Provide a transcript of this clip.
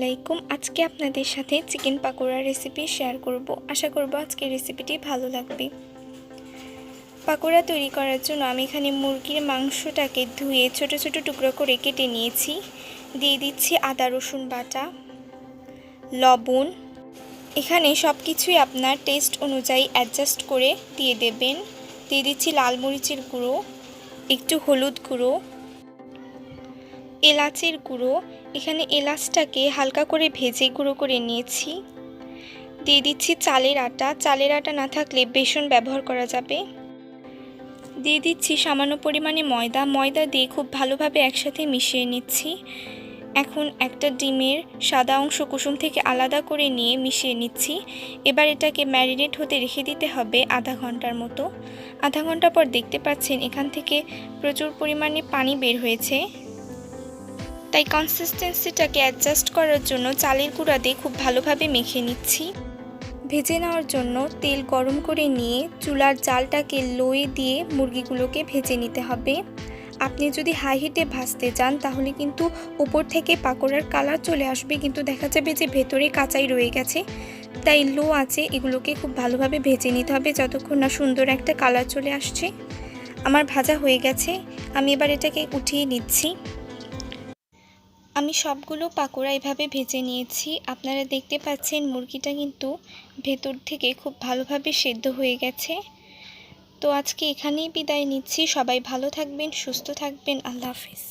আলাইকুম। আজকে আপনাদের সাথে চিকেন পাকোড়া রেসিপি শেয়ার করব। আশা করব আজকের রেসিপিটি ভালো লাগবে। পাকোড়া তৈরি করার জন্য আমি এখানে মুরগির মাংসটাকে ধুয়ে ছোট ছোট টুকরো করে কেটে নিয়েছি। দিয়ে দিচ্ছি আদা রসুন বাটা, লবণ। এখানে সব কিছুই আপনার টেস্ট অনুযায়ী অ্যাডজাস্ট করে দিয়ে দেবেন। দিয়ে দিচ্ছি লাল মরিচের গুঁড়ো, একটু হলুদ গুঁড়ো, এলাচের গুঁড়ো। এখানে এলাচটাকে হালকা করে ভেজে গুঁড়ো করে নিয়েছি। দিয়ে দিচ্ছি চালের আটা, চালের আটা না থাকলে বেসন ব্যবহার করা যাবে। দিয়ে দিচ্ছি সামান্য পরিমাণে ময়দা, ময়দা দিয়ে খুব ভালোভাবে একসাথে মিশিয়ে নিচ্ছি। এখন একটা ডিমের সাদা অংশ কুসুম থেকে আলাদা করে নিয়ে মিশিয়ে নিচ্ছি। এবার এটাকে ম্যারিনেট হতে রেখে দিতে হবে আধা ঘন্টার মতো। আধা ঘন্টা পর দেখতে পাচ্ছেন এখান থেকে প্রচুর পরিমাণে পানি বের হয়েছে। তাই কনসিস্টেন্সিটাকে অ্যাডজাস্ট করার জন্য চালের গুঁড়া দিয়ে খুব ভালোভাবে মেখে নিচ্ছি। ভেজে নেওয়ার জন্য তেল গরম করে নিয়ে চুলার জালটাকে লোয়ে দিয়ে মুরগিগুলোকে ভেজে নিতে হবে। আপনি যদি হাই হিটে ভাজতে চান তাহলে কিন্তু উপর থেকে পাকোড়ার কালার চলে আসবে, কিন্তু দেখা যাবে যে ভেতরে কাঁচাই রয়ে গেছে। তাই লো আছে এগুলোকে খুব ভালোভাবে ভেজে নিতে হবে যতক্ষণ না সুন্দর একটা কালার চলে আসছে। আমার ভাজা হয়ে গেছে, আমি এবার এটাকে উঠিয়ে নিচ্ছি। আমি সবগুলো পাকোড়া এভাবে ভেজে নিয়েছি। আপনারা দেখতে পাচ্ছেন মুরগিটা কিন্তু ভেতর থেকে খুব ভালোভাবে সেদ্ধ হয়ে গেছে। তো আজকে এখানেই বিদায় নিচ্ছি। সবাই ভালো থাকবেন, সুস্থ থাকবেন। আল্লাহ হাফিজ।